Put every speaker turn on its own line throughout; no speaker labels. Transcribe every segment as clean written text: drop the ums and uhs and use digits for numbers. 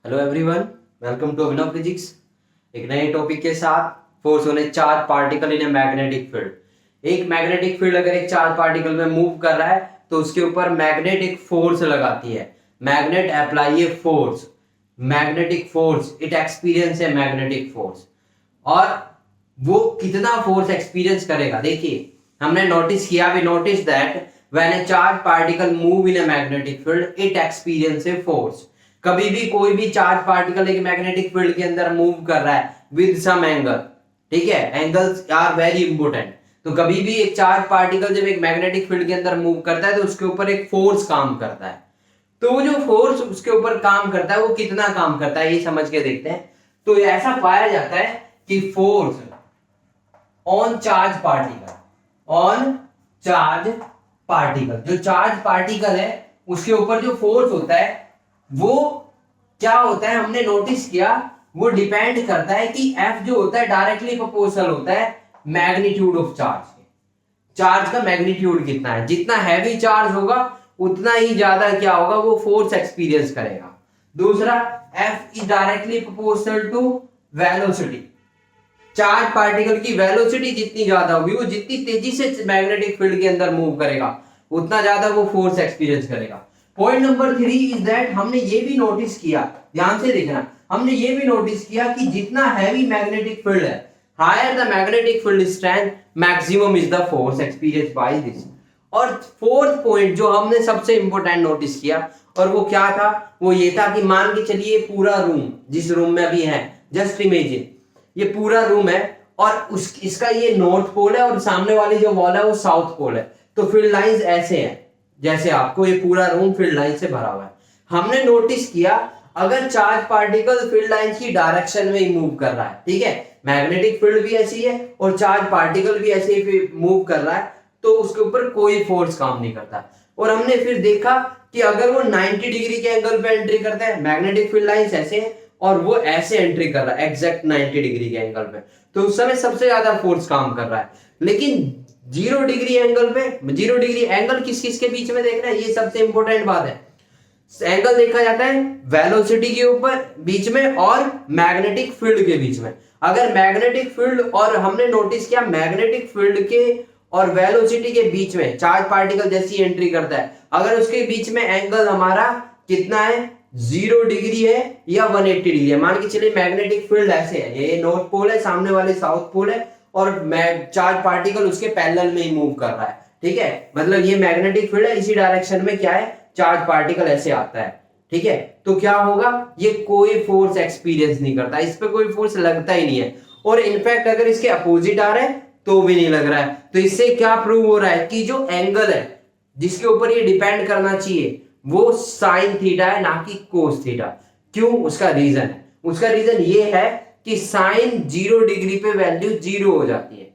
Hello everyone, welcome to Abhinav physics. एक नए topic के साथ force on a charge particle in a magnetic field. एक मैग्नेटिक फील्ड अगर एक चार्ज पार्टिकल में मूव कर रहा है तो उसके ऊपर मैग्नेटिक फोर्स लगाती है। Magnet apply a force, magnetic force, it experience a magnetic force. और वो कितना फोर्स एक्सपीरियंस करेगा, देखिए हमने नोटिस किया, we notice that when a charge particle move in a magnetic field it experience a force. कभी भी कोई भी चार्ज पार्टिकल एक मैग्नेटिक फील्ड के अंदर मूव कर रहा है विद सम एंगल, ठीक है, एंगल्स आर वेरी इंपॉर्टेंट। तो कभी भी एक चार्ज पार्टिकल जब एक मैग्नेटिक फील्ड के अंदर मूव करता है तो उसके ऊपर एक फोर्स काम करता है। तो वो जो फोर्स उसके ऊपर काम करता है वो कितना काम करता है ये समझ के देखते हैं। तो ऐसा पाया जाता है कि force on charge particle, on charge particle, जो चार्ज पार्टिकल है उसके ऊपर जो फोर्स होता है वो क्या होता है, हमने नोटिस किया, वो डिपेंड करता है कि F जो होता है डायरेक्टली प्रोपोर्शनल होता है मैग्नीट्यूड ऑफ चार्ज के। चार्ज का मैग्नीट्यूड कितना है, जितना हैवी चार्ज होगा उतना ही ज्यादा क्या होगा, वो फोर्स एक्सपीरियंस करेगा। दूसरा, F is directly proportional to velocity. Charge particle की वेलोसिटी जितनी ज्यादा होगी, वो जितनी तेजी से मैग्नेटिक फील्ड के अंदर मूव करेगा उतना ज्यादा वो फोर्स एक्सपीरियंस करेगा। पॉइंट नंबर 3 इज दैट हमने ये भी नोटिस किया, ध्यान से देखना, हमने ये भी नोटिस किया कि जितना हैवी मैग्नेटिक फील्ड है, higher the magnetic field strength, maximum is the force experience by this. और फोर्थ पॉइंट जो हमने सबसे इंपॉर्टेंट नोटिस किया, और वो क्या था, वो ये था कि मान के चलिए पूरा रूम, जिस रूम में अभी है, जस्ट इमेजिन ये पूरा रूम है और इसका ये नॉर्थ पोल है और सामने वाली जो वॉल है वो साउथ पोल है। तो फील्ड लाइंस ऐसे हैं, जैसे आपको ये पूरा रूम फील्ड लाइन से भरा हुआ है। हमने नोटिस किया अगर चार्ज पार्टिकल फील्ड लाइन की डायरेक्शन में ही मूव कर रहा है, ठीक है, मैग्नेटिक फील्ड भी ऐसी है और चार्ज पार्टिकल भी ऐसे ही मूव कर रहा है, तो उसके ऊपर कोई फोर्स काम नहीं करता। और हमने फिर देखा कि अगर वो 90 डिग्री के एंगल पे एंट्री करता है, मैग्नेटिक फील्ड लाइंस ऐसे है और वो ऐसे एंट्री कर रहा है एग्जैक्ट 90 डिग्री के एंगल पे, तो उस समय सबसे ज्यादा फोर्स काम कर रहा है। लेकिन 0 डिग्री एंगल पे, 0 डिग्री एंगल किस किस के बीच में देखना है, ये सबसे इंपॉर्टेंट बात है। एंगल देखा जाता है वेलोसिटी के ऊपर बीच में और मैग्नेटिक फील्ड के बीच में। अगर मैग्नेटिक फील्ड, और हमने नोटिस किया मैग्नेटिक फील्ड के और वेलोसिटी के बीच में चार्ज पार्टिकल जैसी एंट्री करता है, अगर उसके बीच में एंगल हमारा कितना है, 0 डिग्री है या 180 डिग्री है। मान के चलिए मैग्नेटिक फील्ड ऐसे है, ये नॉर्थ पोल है, सामने वाले साउथ पोल है और चार्ज पार्टिकल उसके पैरेलल में ही मूव कर रहा है, ठीक है, मतलब ये मैग्नेटिक फील्ड है, इसी डायरेक्शन में क्या है, चार्ज पार्टिकल ऐसे आता है, ठीक है। तो क्या होगा, ये कोई फोर्स एक्सपीरियंस नहीं करता, इस पे कोई फोर्स लगता ही नहीं है। और इनफैक्ट अगर इसके अपोजिट आ रहा है तो भी नहीं लग रहा है। तो इससे क्या प्रूव हो रहा है कि जो एंगल है जिसके ऊपर ये डिपेंड करना चाहिए वो साइन थीटा है, ना कि कोस थीटा। क्यों, उसका रीजन है, उसका रीजन ये है कि साइन 0 डिग्री पे वैल्यू 0 हो जाती है,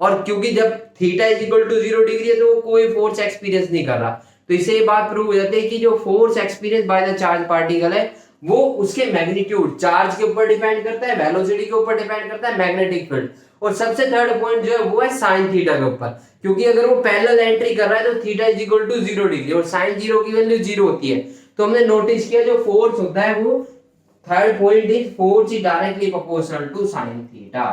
और क्योंकि जब theta is equal to 0 degree है तो वो कोई फोर्स एक्सपीरियंस नहीं कर रहा। तो इससे ये बात प्रूव हो जाती है कि जो force experience by the charge particle है वो उसके मैग्नीट्यूड, चार्ज के ऊपर डिपेंड करता है, वेलोसिटी के ऊपर डिपेंड करता है, मैग्नेटिक फील्ड। और सबसे थर्ड पॉइंट जो है वो है साइन थीटा के ऊपर, क्योंकि अगर वो पैरेलल एंट्री कर रहा है तो theta is equal to 0 degree और साइन 0 की वैल्यू 0 होती है। तो हमने नोटिस किया जो फोर्स होता है वो, third point is force is directly proportional to sine theta.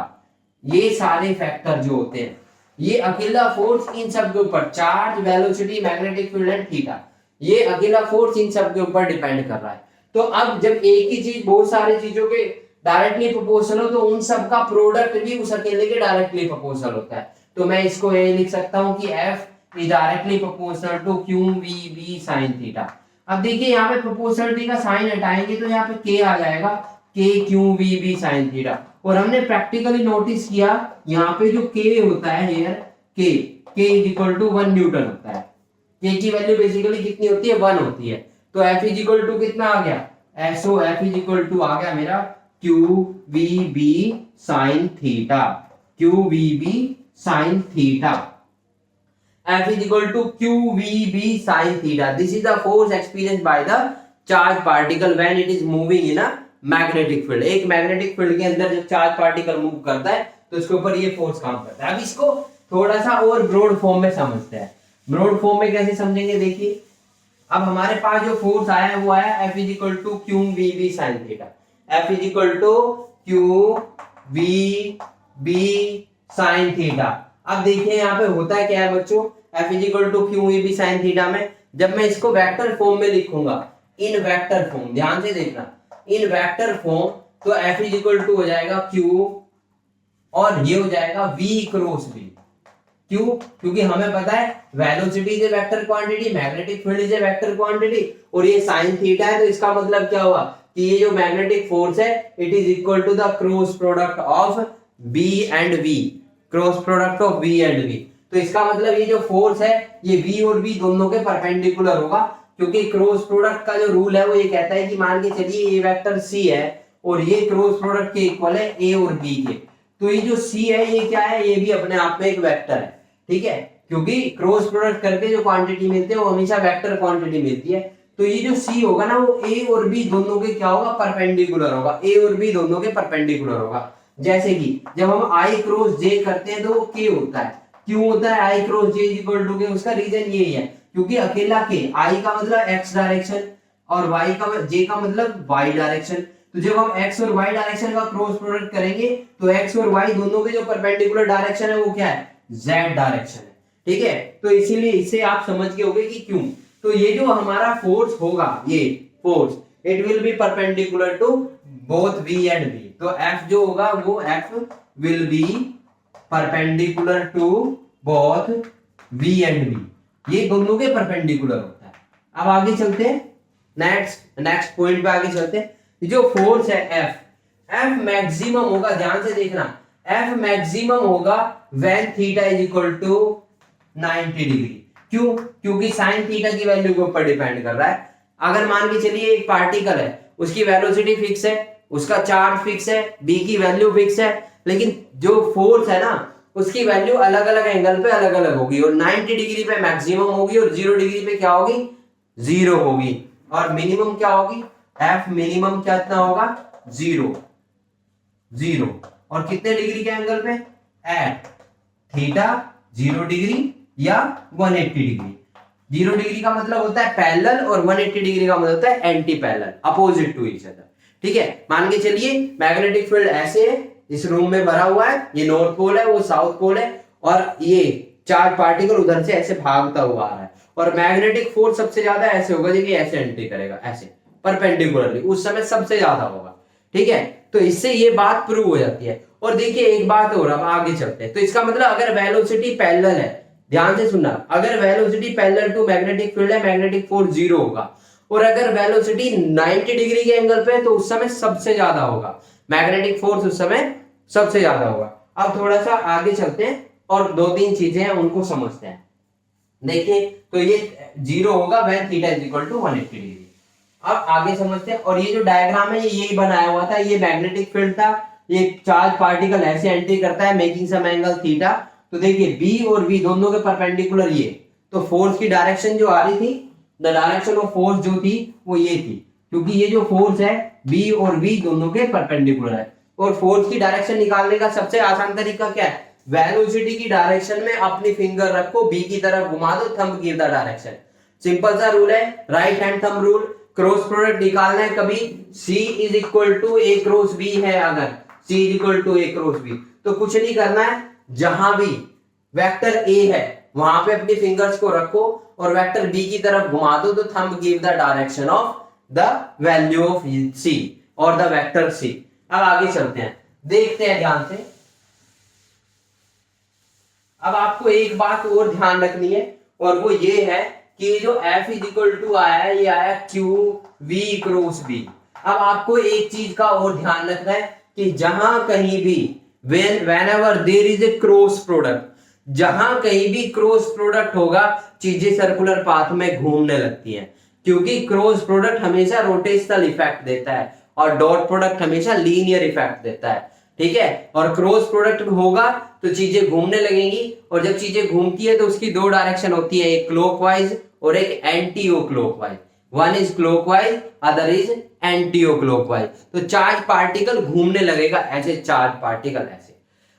ये सारे फैक्टर जो होते हैं, ये अकेला फोर्स इन सब के ऊपर, charge, velocity, magnetic field and theta, ये अकेला फोर्स इन सब के ऊपर डिपेंड कर रहा है। तो अब जब एक ही चीज बहुत सारी चीजों के डायरेक्टली प्रोपोर्शनल हो तो उन सब का प्रोडक्ट भी उस अकेले के डायरेक्टली प्रोपोर्शनल होता है। तो मैं इसको ये लिख सकता हूं कि F is directly proportional to QVB sin theta. अब देखिए यहाँ पे प्रोपोर्शनलिटी का साइन हटाएंगे तो यहाँ पे K आ जाएगा, KQVB sin थीटा। और हमने प्रैक्टिकली नोटिस किया यहाँ पे जो K होता है here, K is equal to 1 newton होता है। K की वैल्यू बेसिकली कितनी होती है, 1 होती है। तो F इज इक्वल टू कितना आ गया, SO F is equal to आ गया मेरा QVB sin theta, QVB sin theta. F is equal to QVB sin theta. This is the force experienced by the charge particle when it is moving in a magnetic field. एक magnetic field के अंदर जब charge particle move करता है तो उसके ऊपर ये फोर्स काम करता है। अब इसको थोड़ा सा और ब्रॉड फॉर्म में समझते हैं। ब्रॉड फॉर्म में कैसे समझेंगे, देखिए अब हमारे पास जो फोर्स आया है वो आया F is equal to q v b sine theta, F is equal to q v b sine theta. अब देखिए यहाँ पे होता है क्या है बच्चों, F is equal to q v b sine theta में जब मैं इसको वेक्टर फॉर्म में लिखूंगा, इन वेक्टर फॉर्म, ध्यान से देखना, इन वेक्टर फॉर्म, तो F इज इक्वल टू हो जाएगा Q और ये हो जाएगा V क्रॉस V। क्यों? क्योंकि हमें पता है velocity is a vector quantity, magnetic field is a vector quantity, और ये साइन थीटा है, तो इसका मतलब क्या हुआ कि ये जो मैग्नेटिक फोर्स है it is equal to the cross product of B and V, cross product of B and V। तो इसका मतलब ये जो फोर्स है ये V और V दोनों के परपेंडिकुलर होगा, क्योंकि क्रॉस प्रोडक्ट का जो रूल है वो ये कहता है कि मान के चलिए ये वेक्टर C है और ये क्रॉस प्रोडक्ट के इक्वल है A और B के, तो ये जो C है ये क्या है, ये भी अपने आप में एक वेक्टर है, ठीक है, क्योंकि क्रॉस प्रोडक्ट करके जो क्वांटिटी मिलती है वो हमेशा वेक्टर क्वांटिटी मिलती है। तो ये जो C होगा ना वो A और B दोनों के क्या होगा, परपेंडिकुलर होगा, A और B दोनों के परपेंडिकुलर होगा। जैसे कि जब हम I क्रॉस J करते हैं तो वो K होता है, क्यों होता है I cross J equal to K, उसका रीजन यही है क्योंकि अकेला K, I का मतलब X डायरेक्शन और Y का J का मतलब Y डायरेक्शन, तो जब हम x और y डायरेक्शन का क्रॉस प्रोडक्ट करेंगे तो x और y दोनों के जो परपेंडिकुलर डायरेक्शन है वो क्या है, z डायरेक्शन है, ठीक है। तो इसीलिए इससे आप समझ गए होंगे कि क्यों। तो ये जो हमारा फोर्स होगा, ये force it will be perpendicular to both v and v, तो F जो होगा वो F will be perpendicular to both v and v, ये दोनों के परपेंडिकुलर होता है। अब आगे चलते हैं, नेक्स्ट पॉइंट पे आगे चलते हैं। जो फोर्स है F मैक्सिमम होगा, ध्यान से देखना, F मैक्सिमम होगा when theta is equal to 90 degree. क्यों? क्योंकि साइन थीटा की वैल्यू के ऊपर डिपेंड कर रहा है। अगर मान के चलिए एक पार्टिकल है, उसकी वेलोसिटी फिक्स है, उसका चार्ज फिक्स है, b की वैल्यू फिक्स है, लेकिन जो फोर्स है ना उसकी वैल्यू अलग अलग एंगल पे अलग अलग होगी, और 90 डिग्री पे मैक्सिमम होगी और 0 डिग्री पे क्या होगी, 0 होगी, और मिनिमम क्या होगी, F मिनिमम कितना होगा, 0 और कितने डिग्री के एंगल पे, एट थीटा 0 डिग्री या 180 डिग्री। 0 डिग्री का मतलब होता है पैरेलल और 180 डिग्री का मतलब होता है anti parallel, opposite to each other, ठीक है। मान के चलिए मैग्नेटिक फील्ड ऐसे है, इस रूम में भरा हुआ है, ये नॉर्थ पोल है वो साउथ पोल है, और ये चार्ज पार्टिकल उधर से ऐसे भागता हुआ आ रहा है, और मैग्नेटिक फोर्स सबसे ज्यादा ऐसे होगा जब ये ऐसे एंट्री करेगा, ऐसे परपेंडिकुलरली, उस समय सबसे ज्यादा होगा, ठीक है। तो इससे ये बात प्रूव हो जाती है। और देखिए एक बात और, अब आगे चलते हैं, तो इसका मतलब अगर वेलोसिटी पैरेलल है, ध्यान से सुनना, अगर velocity parallel to magnetic field है, मैग्नेटिक फोर्स 0 होगा, और अगर वेलोसिटी 90 डिग्री के एंगल पे है तो उस समय सबसे ज्यादा होगा, मैग्नेटिक फोर्स उस समय सबसे ज्यादा होगा। अब थोड़ा सा आगे चलते हैं और 2-3 चीजें हैं उनको समझते हैं। देखिए तो ये 0 होगा when theta is equal to 180 degree. अब आगे समझते हैं, और ये जो डायग्राम है ये यही बनाया हुआ था, ये मैग्नेटिक फील्ड था, ये चार्ज पार्टिकल ऐसे एंट्री करता है मेकिंग सम एंगल थीटा, तो देखिए B और V दोनों के परपेंडिकुलर ये, तो फोर्स की डायरेक्शन जो आ रही थी, द डायरेक्शन ऑफ फोर्स जो थी वो ये थी, क्योंकि ये जो फोर्स है B और V दोनों के परपेंडिकुलर है। और फोर्स की डायरेक्शन निकालने का सबसे आसान तरीका क्या है, वेलोसिटी की डायरेक्शन में अपनी फिंगर रखो, B की तरफ घुमा दो, thumb give the direction, simple सा रूल है, right hand thumb rule. Cross product निकालना है कभी, C is equal to A cross B है, अगर C is equal to A cross B, तो कुछ नहीं करना है, जहां भी वेक्टर A है वहां पे अपनी फिंगर्स को रखो और वेक्टर B की तरफ घुमा दो, तो thumb give the direction of the value of C और द वेक्टर C। अब आगे चलते हैं, देखते हैं ध्यान से। अब आपको एक बात और ध्यान रखनी है, और वो ये है कि जो F इज इक्वल टू आया है, ये आया Q V क्रॉस B। अब आपको एक चीज का और ध्यान रखना है कि जहां कहीं भी whenever there is a cross product, जहां कहीं भी क्रॉस प्रोडक्ट होगा चीजें सर्कुलर पाथ में घूमने लगती हैं, क्योंकि क्रॉस प्रोडक्ट हमेशा रोटेशनल इफेक्ट देता है और डॉट प्रोडक्ट हमेशा लीनियर इफेक्ट देता है, ठीक है। और क्रॉस प्रोडक्ट होगा तो चीजें घूमने लगेंगी, और जब चीजें घूमती है तो उसकी 2 डायरेक्शन होती है, एक क्लॉकवाइज और एक anticlockwise, one is clockwise other is anticlockwise. तो चार्ज पार्टिकल घूमने लगेगा ऐसे, चार्ज पार्टिकल ऐसे।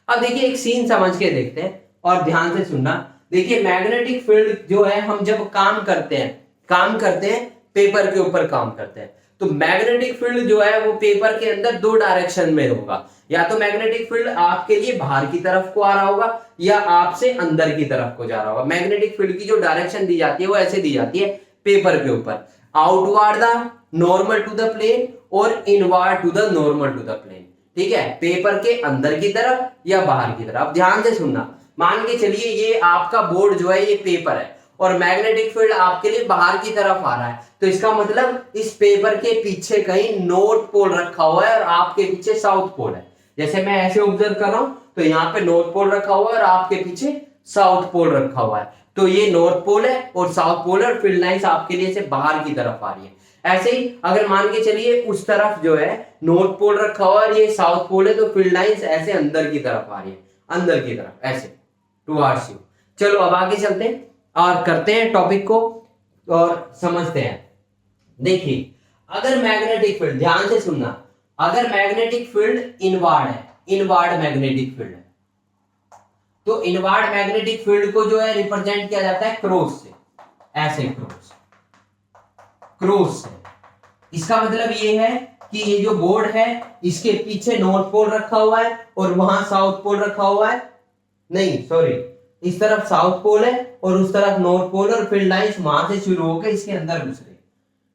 अब देखिए एक सीन समझ के देखते हैं और ध्यान से सुनना। देखिए मैग्नेटिक फील्ड जो है, हम जब काम करते हैं, काम करते हैं, पेपर के ऊपर काम करते हैं। तो मैग्नेटिक फील्ड जो है वो पेपर के अंदर दो डायरेक्शन में होगा, या तो मैग्नेटिक फील्ड आपके लिए बाहर की तरफ को आ रहा होगा या आपसे अंदर की तरफ को जा रहा होगा। मैग्नेटिक फील्ड की जो डायरेक्शन दी जाती है वो ऐसे दी जाती है पेपर के ऊपर, outward the normal to the plane और inward to the normal to the plane. ठीक है, पेपर के अंदर की तरफ या बाहर की तरफ। ध्यान से सुनना, मान के चलिए ये आपका बोर्ड जो है ये पेपर है और मैग्नेटिक फील्ड आपके लिए बाहर की तरफ आ रहा है, तो इसका मतलब इस पेपर के पीछे कहीं नॉर्थ पोल रखा हुआ है और आपके पीछे साउथ पोल है। जैसे मैं ऐसे ऑब्जर्व कर रहा हूं तो यहाँ पे नॉर्थ पोल रखा हुआ है और आपके पीछे साउथ पोल रखा हुआ है, तो ये नॉर्थ पोल है और साउथ पोल है और फील्ड लाइंस आपके लिए से बाहर की तरफ आ रही है। ऐसे ही अगर मान के चलिए उस तरफ जो है नॉर्थ पोल रखा हुआ है और ये साउथ पोल है, तो फील्ड लाइंस ऐसे अंदर की तरफ आ रही है, अंदर की तरफ ऐसे टुवर्ड्स यू। चलो अब आगे चलते हैं और करते हैं टॉपिक को और समझते हैं। देखिए, अगर मैग्नेटिक फील्ड, ध्यान से सुनना, अगर मैग्नेटिक फील्ड इनवर्ड है, इनवर्ड मैग्नेटिक फील्ड है, तो इनवर्ड मैग्नेटिक फील्ड को जो है रिप्रेजेंट किया जाता है क्रॉस से, ऐसे क्रॉस, क्रॉस से। इसका मतलब ये है कि ये जो बोर्ड है इसके पीछे नॉर्थ पोल रखा हुआ है और वहां साउथ पोल रखा हुआ है, नहीं सॉरी, इस तरफ साउथ पोल है और उस तरफ नॉर्थ पोल, और फील्ड लाइंस वहां से शुरू होकर इसके अंदर घुस रही।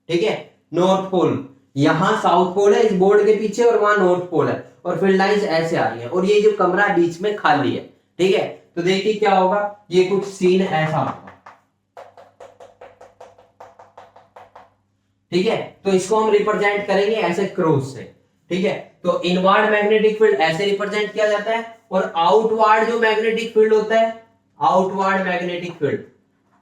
ठीक है, नॉर्थ पोल, यहां साउथ पोल है इस बोर्ड के पीछे और वहां नॉर्थ पोल है और फील्ड लाइंस ऐसे आ रही है और ये जो कमरा बीच में खाली है। ठीक है, तो देखिए क्या होगा, ये कुछ सीन ऐसा होगा। ठीक है, तो इसको हम रिप्रेजेंट करेंगे ऐसे क्रॉस से। ठीक है, तो इनवर्ड मैग्नेटिक फील्ड ऐसे रिप्रेजेंट किया जाता है और आउटवर्ड जो मैग्नेटिक फील्ड होता है, आउटवर्ड मैग्नेटिक फील्ड,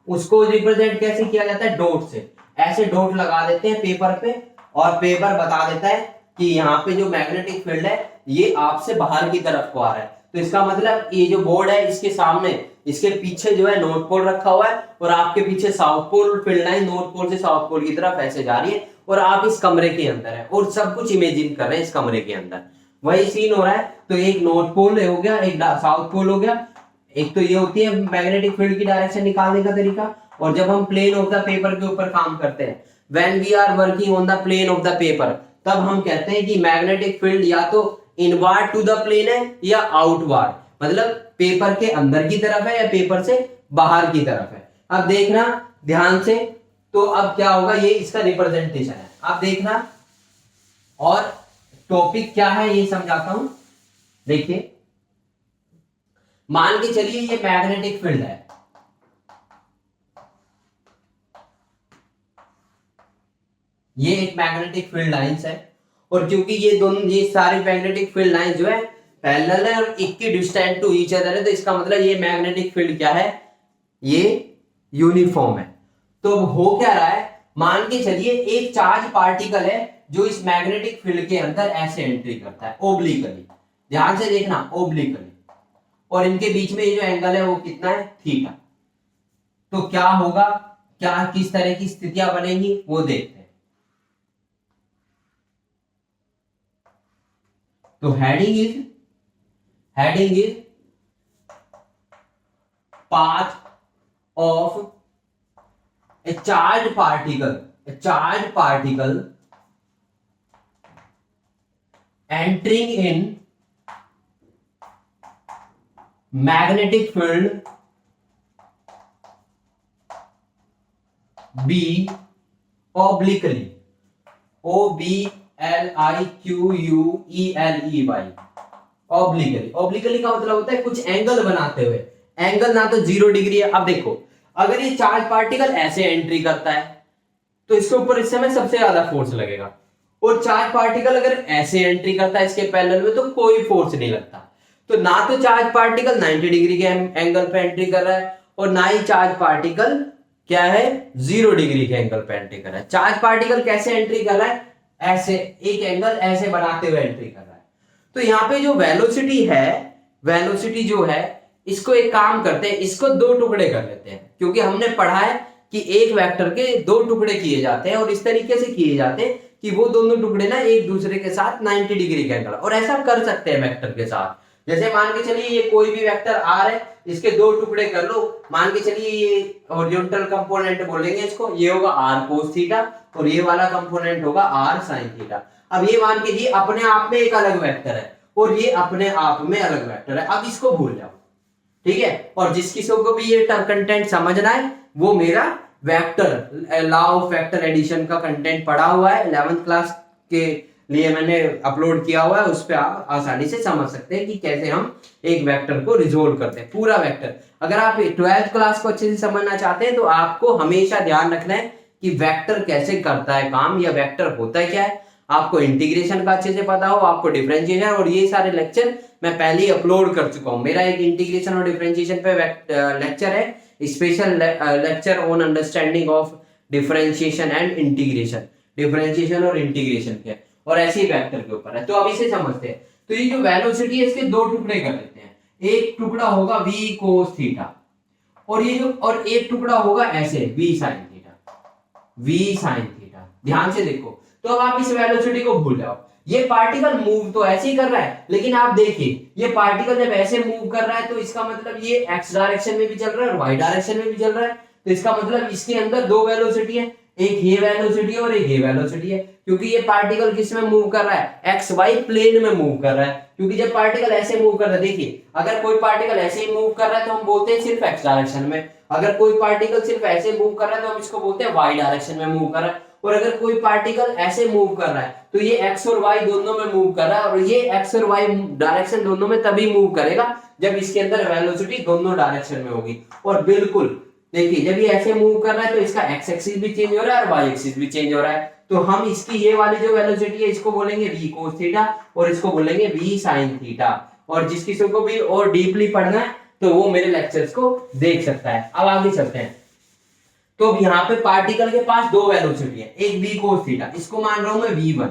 उसको रिप्रेजेंट कैसे किया जाता है, डॉट से। ऐसे डॉट लगा देते हैं पेपर पे और पेपर बता देता है कि यहाँ पे जो मैग्नेटिक फील्ड है ये आपसे बाहर की तरफ को आ रहा है। तो इसका मतलब ये जो बोर्ड है इसके सामने, इसके पीछे जो है नॉर्थ पोल रखा हुआ है और आपके पीछे south pole, field line north pole से साउथ पोल की तरफ ऐसे जा रही है और आप इस कमरे के अंदर है और सब कुछ इमेजिन कर रहे हैं इस कमरे के अंदर, वही सीन हो रहा है। तो एक नॉर्थ पोल हो गया, एक साउथ पोल हो गया। एक तो ये होती है मैग्नेटिक फील्ड की डायरेक्शन निकालने का तरीका। और जब हम प्लेन ऑफ द पेपर के ऊपर काम करते हैं, when we are working on the plane of the paper, तब हम कहते हैं कि मैग्नेटिक फील्ड या तो इनवर्ड टू द प्लेन है या आउटवर्ड, मतलब पेपर के अंदर की तरफ है या पेपर से बाहर की तरफ है। अब देखना ध्यान से, तो अब क्या होगा, ये इसका रिप्रेजेंटेशन है। अब देखना, और टॉपिक क्या है ये समझाता हूं। देखिए, मान के चलिए ये मैग्नेटिक फील्ड है, ये एक मैग्नेटिक फील्ड लाइंस है और क्योंकि ये दोनों, ये सारी मैग्नेटिक फील्ड लाइंस जो है पैरेलल है और इक्विडिस्टेंट टू ईच अदर है, तो इसका मतलब ये मैग्नेटिक फील्ड क्या है, ये यूनिफॉर्म है। तो हो क्या रहा है, मान के चलिए एक चार्ज पार्टिकल है जो इस मैग्नेटिक फील्ड के अंदर ऐसे एंट्री करता है ओब्लिकली, ध्यान से देखना ओब्लिकली, और इनके बीच में ये जो एंगल है वो कितना है, थीटा। तो क्या होगा, क्या किस तरह की स्थितियां बनेंगी वो देखते हैं। तो heading is path of a charged particle entering in magnetic field B obliquely, obliquely, obliquely का मतलब होता है कुछ एंगल बनाते हुए। एंगल ना तो 0 डिग्री है। अब देखो, अगर ये चार्ज पार्टिकल ऐसे एंट्री करता है तो इसके ऊपर इस समय सबसे ज्यादा फोर्स लगेगा, और चार्ज पार्टिकल अगर ऐसे एंट्री करता है इसके पैरेलल में तो कोई फोर्स नहीं लगता। तो ना तो चार्ज पार्टिकल 90 डिग्री के एंगल पे एंट्री कर रहा है और ना ही चार्ज पार्टिकल क्या है, 0 डिग्री के एंगल पे एंट्री कर रहा है। चार्ज पार्टिकल कैसे एंट्री कर रहा है, ऐसे एक एंगल ऐसे बनाते हुए एंट्री कर रहा है। तो यहाँ पे जो वेलोसिटी है, वेलोसिटी जो है, इसको एक काम करते हैं, इसको दो टुकड़े कर लेते हैं, क्योंकि हमने पढ़ा है कि एक वेक्टर के दो टुकड़े किए जाते हैं और इस तरीके से किए जाते हैं कि वो दोनों टुकड़े ना एक दूसरे के साथ 90 डिग्री के एंगल, और ऐसा कर सकते हैं वेक्टर के साथ। जैसे मान के चलिए ये कोई भी वेक्टर आर है, इसके दो टुकड़े कर लो, मान के चलिए ये हॉरिजॉन्टल कंपोनेंट बोलेंगे इसको, ये होगा आर कोस थीटा और ये वाला कंपोनेंट होगा आर साइन थीटा। अब ये मान के ये अपने आप में एक अलग वेक्टर है और ये अपने आप में अलग वेक्टर है, अब इसको भूल जाओ, ठीक है। और जिस किसी को भी ये कंटेंट समझना है वो मेरा vector law of vector addition का कंटेंट पढ़ा हुआ है 11th क्लास के लिए मैंने अपलोड किया हुआ है, उस पर आप आसानी से समझ सकते हैं कि कैसे हम एक वेक्टर को रिजोल्व करते हैं, पूरा वेक्टर। अगर आप 12th क्लास को अच्छे से समझना चाहते हैं तो आपको हमेशा ध्यान रखना है कि वेक्टर कैसे करता है काम, या वेक्टर होता क्या है। आपको इंटीग्रेशन का अच्छे से पता हो, आपको डिफरेंशिएशन, और ये सारे लेक्चर मैं पहले ही अपलोड कर चुका हूं। मेरा एक इंटीग्रेशन और डिफरेंशिएशन पे लेक्चर है, special lecture on understanding of differentiation and integration, differentiation और इंटीग्रेशन के, और ऐसे ही वेक्टर के ऊपर है। तो अब इसे समझते हैं। तो ये जो वेलोसिटी है इसके दो टुकड़े कर लेते हैं, एक टुकड़ा होगा v cos थीटा और ये जो, और एक टुकड़ा होगा ऐसे v sin theta, v sin theta. ध्यान से देखो, तो अब आप इस वेलोसिटी को भूल जाओ। ये पार्टिकल मूव तो ऐसे ही कर रहा है, लेकिन आप देखिए ये पार्टिकल जब ऐसे मूव कर रहा है तो इसका मतलब ये x डायरेक्शन में भी चल रहा है और y डायरेक्शन में भी चल रहा है। तो इसका मतलब इसके अंदर दो वेलोसिटी है, एक ये वेलोसिटी और एक ये वेलोसिटी है, क्योंकि ये पार्टिकल किस में मूव कर रहा है, एक्स वाई प्लेन में मूव कर रहा है। क्योंकि जब पार्टिकल ऐसे मूव कर रहा है, देखिए अगर कोई पार्टिकल ऐसे ही मूव कर रहा है तो हम बोलते हैं सिर्फ एक्स डायरेक्शन में, अगर कोई पार्टिकल सिर्फ ऐसे मूव कर रहा है तो हम इसको बोलते हैं वाई डायरेक्शन में मूव कर रहा है, और अगर कोई पार्टिकल ऐसे मूव कर रहा है तो ये एक्स और वाई दोनों में मूव कर रहा है, और ये एक्स और वाई डायरेक्शन दोनों में तभी मूव करेगा जब इसके अंदर वेलोसिटी दोनों डायरेक्शन में होगी। और बिल्कुल देखिए जब ये ऐसे मूव कर रहा है तो इसका एक्स एक्सिस भी चेंज हो रहा है और वाई एक्सिस भी चेंज हो रहा है। तो हम इसकी ये वाली जो वेलोसिटी है इसको बोलेंगे v cos थीटा और इसको बोलेंगे v sin थीटा। और जिस किसी को भी और डीपली पढ़ना है तो वो मेरे लेक्चर्स को देख सकता है। अब आगे चलते हैं। तो यहाँ पे पार्टिकल के पास दो वेलोसिटी है, एक v cos थीटा, इसको मान रहा हूं मैं v1,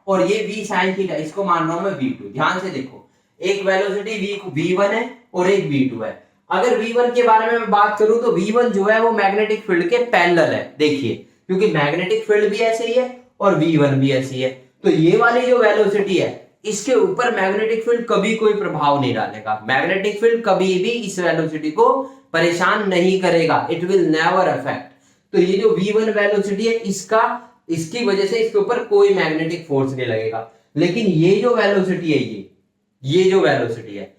और ये v sin थीटा, इसको मान रहा हूं मैं v2। ध्यान से देखो, एक वेलोसिटी v1 है और एक v2 है। अगर v1 के बारे में मैं बात करूं तो v1 जो है वो मैग्नेटिक फील्ड के पैरेलल है, देखिए, क्योंकि मैग्नेटिक फील्ड भी ऐसे ही है और v1 भी ऐसी है। तो ये वाली जो वेलोसिटी है इसके ऊपर मैग्नेटिक फील्ड कभी कोई प्रभाव नहीं डालेगा, मैग्नेटिक फील्ड कभी भी इस वेलोसिटी को परेशान नहीं करेगा, इट विल नेवर अफेक्ट। तो ये जो v1 वेलोसिटी है इसकी वजह से इसके ऊपर कोई मैग्नेटिक फोर्स नहीं लगेगा। लेकिन ये जो वेलोसिटी है, ये जो वेलोसिटी है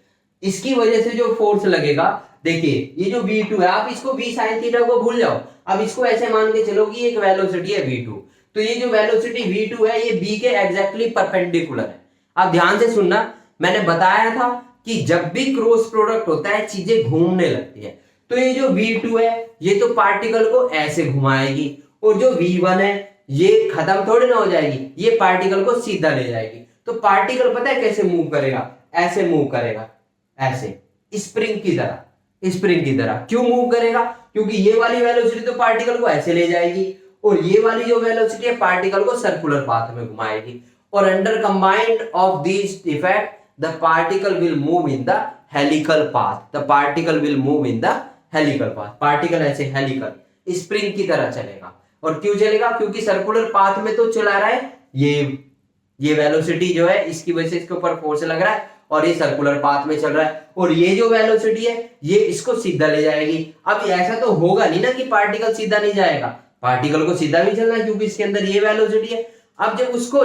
इसकी वजह से जो फोर्स लगेगा, देखिए ये जो v2 है, आप इसको v sin थीटा को भूल जाओ, अब इसको ऐसे मान के चलो कि एक वेलोसिटी है v2। तो ये जो वेलोसिटी v2 है ये b के एग्जैक्टली परपेंडिकुलर है। अब ध्यान से सुनना, मैंने बताया था कि जब भी क्रॉस प्रोडक्ट होता है चीजें घूमने लगती है। तो ये जो v2 है ये तो पार्टिकल को ऐसे घुमाएगी, और जो v1 है ये खत्म थोड़ी ना हो जाएगी, ये पार्टिकल को सीधा ले जाएगी। तो पार्टिकल पता है कैसे मूव करेगा, ऐसे मूव करेगा, ऐसे स्प्रिंग की तरह, स्प्रिंग की तरह। क्यों मूव करेगा, क्योंकि ये वाली वेलोसिटी तो पार्टिकल को ऐसे ले जाएगी और ये वाली जो वेलोसिटी है पार्टिकल को सर्कुलर पाथ में घुमाएगी। और under combined of this effect the particle will move in the helical path, the particle will move in the helical path. Particle ऐसे हेलिकल स्प्रिंग की तरह चलेगा। और क्यों चलेगा, क्योंकि सर्कुलर पाथ में तो चला रहा है, ये वेलोसिटी जो है इसकी वजह से इसके ऊपर फोर्स लग रहा है और ये सर्कुलर पाथ में चल रहा है, और ये जो वेलोसिटी है ये इसको सीधा ले जाएगी। अब ऐसा तो होगा नहीं ना कि पार्टिकल सीधा नहीं जाएगा, पार्टिकल को सीधा भी चलना है क्योंकि इसके अंदर ये वेलोसिटी है। अब जब उसको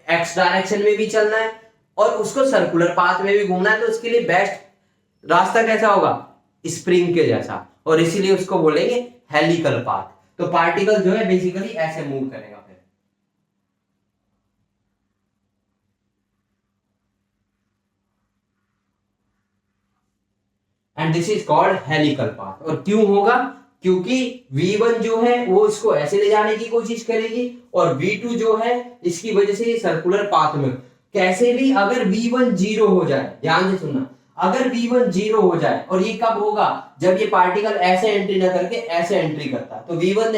एक्स डायरेक्शन में भी चलना है और उसको सर्कुलर पाथ में भी घूमना है तो उसके लिए बेस्ट रास्ता कैसा होगा, स्प्रिंग के जैसा, और इसीलिए उसको बोलेंगे हेलिकल पाथ। तो पार्टिकल जो है बेसिकली ऐसे मूव करेगा। And this is called helical path. और क्यों होगा, क्योंकि v1 जो है वो इसको ऐसे ले जाने की कोशिश करेगी और v2 जो है इसकी वजह से ये सर्कुलर पाथ में, कैसे भी अगर v1 जीरो हो जाए, ध्यान से सुनना, अगर v1 जीरो हो जाए, और ये कब होगा, जब ये पार्टिकल ऐसे एंट्री ना करके ऐसे एंट्री करता, तो v1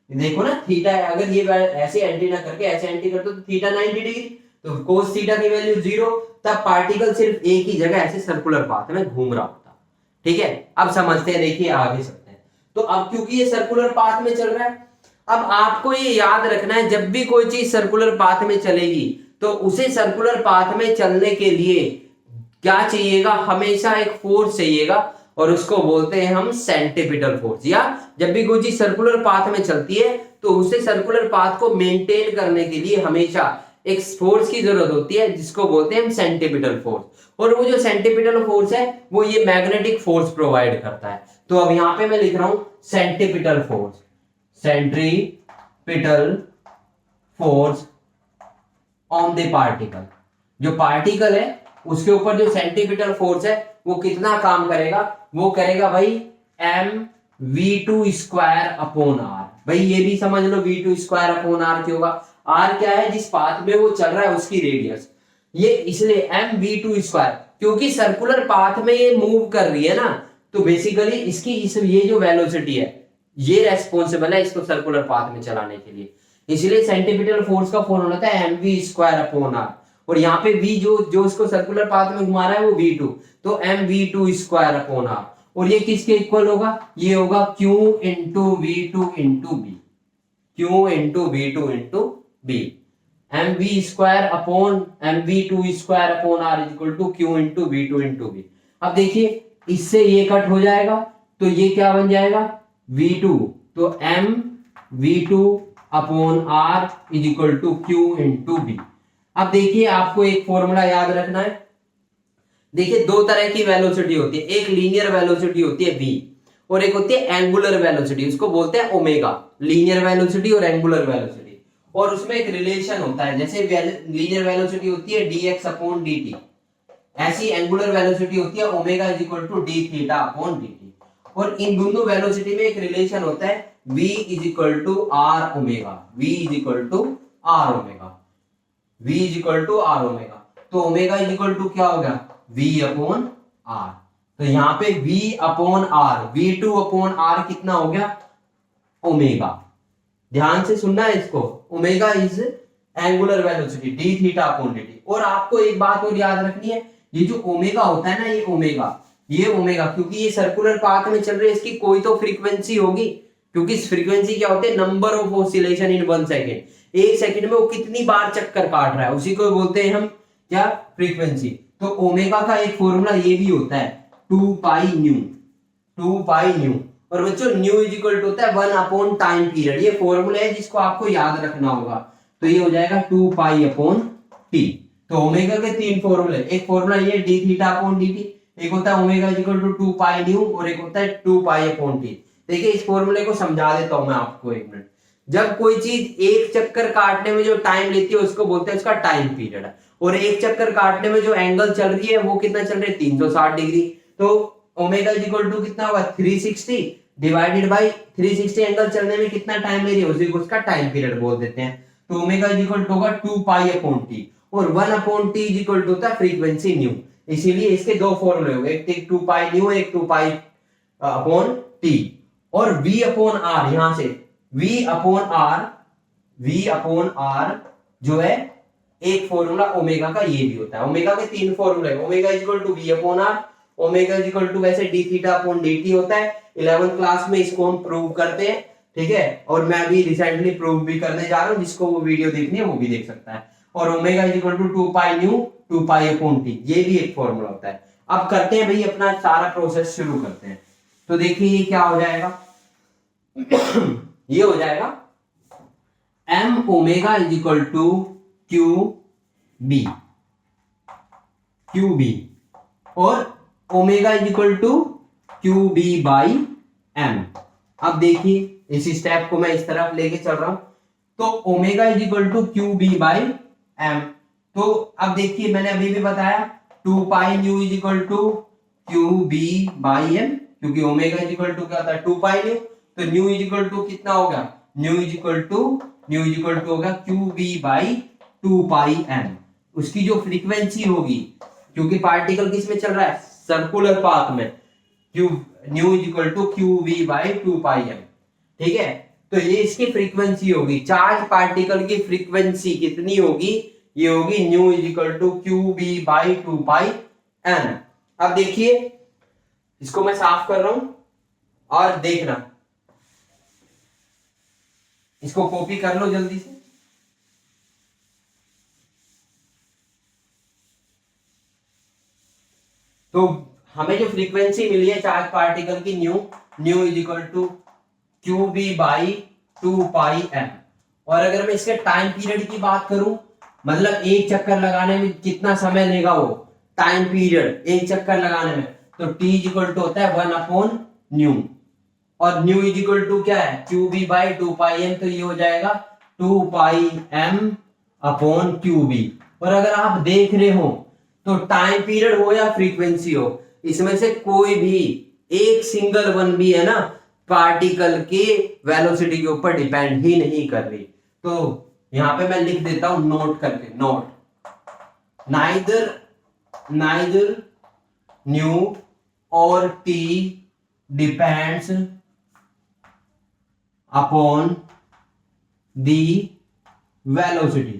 देखो ना थीटा है, अगर ये ऐसे एंट्री ना करके ऐसे एंट्री करता तो थीटा 90 डिग्री, तो cos थीटा की वैल्यू 0, तब पार्टिकल सिर्फ एक ही जगह ऐसे सर्कुलर पाथ में घूम रहा होता। ठीक है, अब समझते हैं, देखिए आगे चलते हैं। तो अब क्योंकि ये सर्कुलर पाथ में चल रहा है, अब आपको ये याद रखना है जब भी कोई चीज सर्कुलर पाथ में चलेगी तो उसे सर्कुलर पाथ में चलने के लिए क्या चाहिएगा, हमेशा एक फोर्स चाहिएगा और उसको बोलते हैं हम सेंट्रीपिटल फोर्स। या जब भी कोई चीज सर्कुलर पाथ में चलती है तो उसे सर्कुलर पाथ को मेंटेन करने के लिए हमेशा एक फोर्स की जरूरत होती है जिसको बोलते हैं हम सेंट्रीपिटल फोर्स। और वो जो सेंट्रीपिटल फोर्स है वो ये मैग्नेटिक फोर्स प्रोवाइड करता है। तो अब यहां पे मैं लिख रहा हूं centripetal force, centripetal force on the particle. जो पार्टिकल है उसके ऊपर जो सेंट्रीपिटल फोर्स है वो कितना काम करेगा, वो करेगा भाई mv2 अपॉन आर। भाई ये भी समझ लो v2 अपॉन आर क्यों होगा, आर क्या है, जिस पाथ में वो चल रहा है उसकी रेडियस, ये इसलिए mv2 क्योंकि सर्कुलर पाथ में ये मूव कर रही है ना, तो बेसिकली इसकी ये जो वेलोसिटी है ये रेस्पॉन्सिबल है इसको सर्कुलर पाथ में चलाने के लिए। इसलिए सेंट्रीपिटल फोर्स का फॉर्मूला होता है mv2 अपॉन आर। और यहाँ पे v जो जो इसको सर्कुलर पाथ में घुमा रहा है वो v2, तो mv2 अपॉन आर। और ये किसके इक्वल होगा, ये होगा q into v2 into b, q into v2 into b. mv2 upon mv2 upon r is equal to q into v2 into b. अब देखिए इससे ये कट हो जाएगा तो ये क्या बन जाएगा v2, तो m v2 upon r is equal to q into b. अब देखिए आपको एक फॉर्मूला याद रखना है। देखिए दो तरह की वेलोसिटी होती है, एक लीनियर वेलोसिटी होती है v और एक होती है एंगुलर वेलोसिटी, उसको बोलते हैं ओमेगा। लीनियर वेलोसिटी और एंगुलर वेलोसिटी, और उसमें एक रिलेशन होता है, जैसे लीनियर वेलोसिटी होती है dx अपॉन dt, ऐसी एंगुलर वेलोसिटी होती है omega is equal to d theta upon dt। और इन दोनों वेलोसिटी में एक रिलेशन होता है v is equal to r omega, v is equal to r omega, v is equal to r omega. तो ओमेगा इज इक्वल टू क्या होगा v upon r. तो यहाँ पे v upon r, v2 upon r कितना हो गया omega. ध्यान से सुनना है इसको, omega is angular velocity d theta upon dt। और आपको एक बात और याद रखनी है, ये जो ओमेगा होता है ना, ये ओमेगा क्योंकि ये सर्कुलर पाथ में चल रही है, इसकी कोई तो फ्रीक्वेंसी होगी, क्योंकि फ्रीक्वेंसी क्या होती है, number of oscillation in 1 second. एक सेकंड में वो कितनी बार चक्कर काट रहा है उसी को बोलते हैं हम क्या, फ्रीक्वेंसी। तो ओमेगा का एक फॉर्मूला ये भी होता है 2 पाई न्यू। और बच्चों न्यू इज इक्वल टू होता है 1 अपॉन टाइम पीरियड। ये फॉर्मूला है जिसको आपको याद रखना होगा। तो ये हो जाएगा 2 पाई अपॉन टी। तो ओमेगा के तीन फॉर्मूले, एक फॉर्मूला ये डी थीटा अपॉन dt, एक होता है omega is equal to 2 pi nu और एक होता है 2 पाई अपॉन टी। देखिए इस फॉर्मूले को समझा देता हूं मैं आपको एक मिनट। जब कोई चीज एक चक्कर काटने में जो टाइम लेती है उसको बोलते हैं उसका टाइम पीरियड, और एक चक्कर काटने में जो एंगल चल रही है वो कितना चल रहा है 360 डिग्री। तो ओमेगा इज इक्वल टू कितना होगा 360 डिवाइडेड बाई 360 एंगल चलने में कितना टाइम ले रही है उसी को उसका टाइम पीरियड बोल देते हैं। तो ओमेगा इज इक्वल टू होगा 2 पाई अपॉन टी और 1 upon t is equal to होता है फ्रीक्वेंसी न्यू। इसीलिए इसके दो फॉर्मूले हो गए, एक 2 पाई न्यू, एक 2 पाई अपॉन टी। और v अपॉन आर, यहां से v अपॉन आर जो है एक फॉर्मूला ओमेगा का ये भी होता है। ओमेगा के तीन फॉर्मूले, omega is equal to v upon r, omega is equal to वैसे d थीटा अपॉन dt होता है। 11th क्लास में इसको हम प्रूव करते हैं, ठीक है, और मैं अभी रिसेंटली प्रूव भी करने जा रहा हूं, जिसको वो वीडियो देखनी है वो भी देख सकता है। और omega is equal to 2 pi nu 2 pi upon t, ये भी एक फॉर्मूला होता है। अब करते हैं भाई अपना सारा प्रोसेस शुरू करते हैं। तो देखिए ये क्या हो जाएगा ये हो जाएगा m omega is equal to q b और omega is equal to q b by m. अब देखिए इस स्टेप को मैं इस तरफ लेके चल रहा हूं, तो omega is equal to q b by m. तो अब देखिए मैंने अभी भी बताया 2 pi nu is equal to q b by m, क्योंकि ओमेगा इज इक्वल टू क्या होता है 2 पाई न्यू, तो न्यू इज इक्वल टू कितना होगा, न्यू इज इक्वल टू होगा q b by 2 pi m. उसकी जो फ्रीक्वेंसी होगी, क्योंकि पार्टिकल किस में चल रहा है सर्कुलर पाथ में, nu is equal to q b by 2 pi m, ठीक है। तो ये इसकी फ्रीक्वेंसी होगी, चार्ज पार्टिकल की फ्रीक्वेंसी कितनी होगी, ये होगी nu is equal to q b by 2 pi n. अब देखिए इसको मैं साफ कर रहा हूं और देखना, इसको कॉपी कर लो जल्दी से। हमें जो फ्रीक्वेंसी मिली है चार्ज पार्टिकल की nu is equal to q b by 2πm। और अगर मैं इसके टाइम पीरियड की बात करूं, मतलब एक चक्कर लगाने में कितना समय लेगा वो टाइम पीरियड एक चक्कर लगाने में, तो t इज इक्वल टू होता है 1/न्यू, और न्यू इज इक्वल टू क्या है क्यू बी बाई 2πm, तो ये हो जाएगा 2πm/QB। और अगर आप देख रहे हो तो टाइम पीरियड हो या फ्रीक्वेंसी हो, इसमें से कोई भी एक सिंगल वन भी है ना पार्टिकल के वेलोसिटी के ऊपर डिपेंड ही नहीं कर रही। तो यहां पे मैं लिख देता हूं नोट करके, नोट नाइदर न्यू और T depends upon the velocity.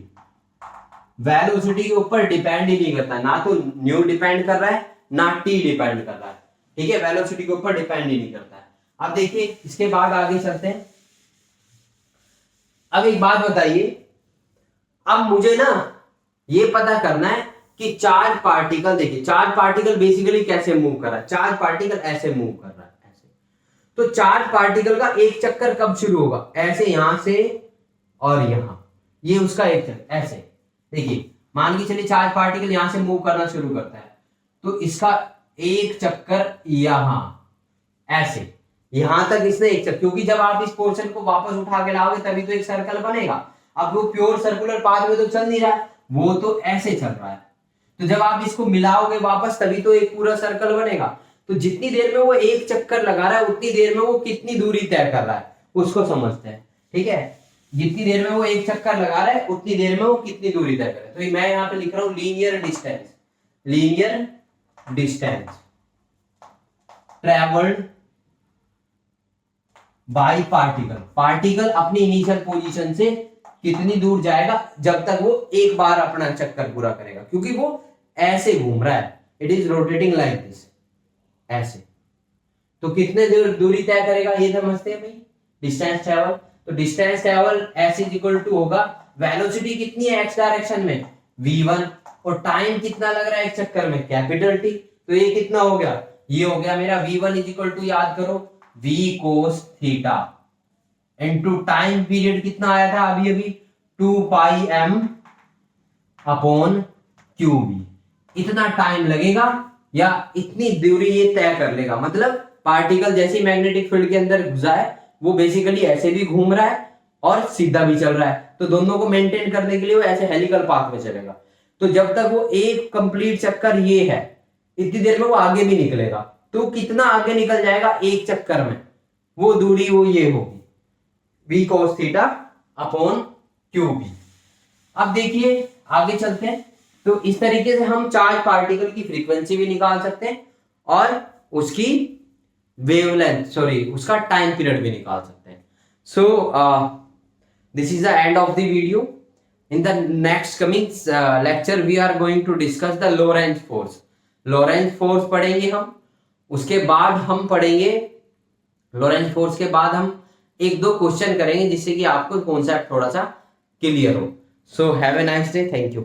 Velocity के ऊपर डिपेंड ही नहीं करता, ना तो न्यू डिपेंड कर रहा है ना टी डिपेंड कर रहा है, ठीक है, वेलोसिटी के ऊपर डिपेंड ही नहीं करता है। अब देखिए इसके बाद आगे चलते हैं। अब एक बात बताइए, अब मुझे ना ये पता करना है कि चार्ज पार्टिकल, देखिए चार्ज पार्टिकल बेसिकली कैसे मूव कर रहा है, चार्ज पार्टिकल ऐसे मूव कर रहा है ऐसे, तो चार्ज पार्टिकल का एक चक्कर कब शुरू होगा, ऐसे यहां से और यहां, ये उसका एक चक्कर ऐसे। देखिए मान के चलिए चार्ज पार्टिकल यहां से मूव करना शुरू करता है, तो इसका एक चक्कर यहां ऐसे, यहां तक इसने एक चक्कर, क्योंकि जब आप इस पोर्शन को वापस उठा के लाओगे तभी तो एक सर्कल बनेगा। अब वो प्योर सर्कुलर पाथ में तो चल नहीं रहा है, वो तो ऐसे चल रहा है, तो जब आप इसको मिलाओगे वापस तभी तो एक पूरा सर्कल बनेगा। तो जितनी देर में वो एक चक्कर लगा रहा है उतनी देर में वो कितनी दूरी तय कर रहा है उसको समझते हैं, ठीक है। जितनी देर में वो एक चक्कर लगा रहा है उतनी देर में वो कितनी दूरी तय कर रहा है। तो मैं यहाँ पे लिख रहा हूं linear distance travelled by particle अपनी इनिशियल पोजीशन से कितनी दूर जाएगा जब तक वो एक बार अपना चक्कर पूरा करेगा, क्योंकि वो ऐसे घूम रहा है, it is rotating like this ऐसे। तो कितने दूरी तय करेगा ये समझते हैं भाई, डिस्टेंस ट्रेवल। तो distance travel s is equal to होगा, वेलोसिटी कितनी है x डायरेक्शन में v1, और टाइम कितना लग रहा है एक चक्कर में कैपिटल T। तो ये कितना हो गया, ये हो गया मेरा v1 इज इक्वल टू, याद करो v cos theta into time period कितना आया था अभी 2πm/QB। इतना टाइम लगेगा या इतनी दूरी ये तय कर लेगा, मतलब पार्टिकल जैसे ही मैग्नेटिक फील्ड के अंदर घुसा है वो बेसिकली ऐसे भी घूम रहा है और सीधा भी चल रहा है, तो दोनों को मेंटेन करने के लिए वो ऐसे हेलिकल पाथ में चलेगा। तो जब तक वो एक कंप्लीट चक्कर ये है इतनी देर में वो आगे भी निकलेगा, तो कितना आगे निकल जाएगा एक चक्कर में, वो दूरी वो ये होगी v cos θ/QB। अब देखिए आगे चलते हैं। तो इस तरीके से हम चार्ज पार्टिकल की फ्रीक्वेंसी भी निकाल सकते हैं और उसकी वेवलेंथ उसका टाइम पीरियड भी निकाल सकते हैं। So this is the end of the video. In the next coming lecture we are going to discuss the Lorentz force. Lorentz force पढ़ेंगे हम, उसके बाद हम पढ़ेंगे लोरेंज फोर्स के बाद हम एक दो क्वेश्चन करेंगे जिससे कि आपको कॉन्सेप्ट थोड़ा सा क्लियर हो। So have a nice day, thank you.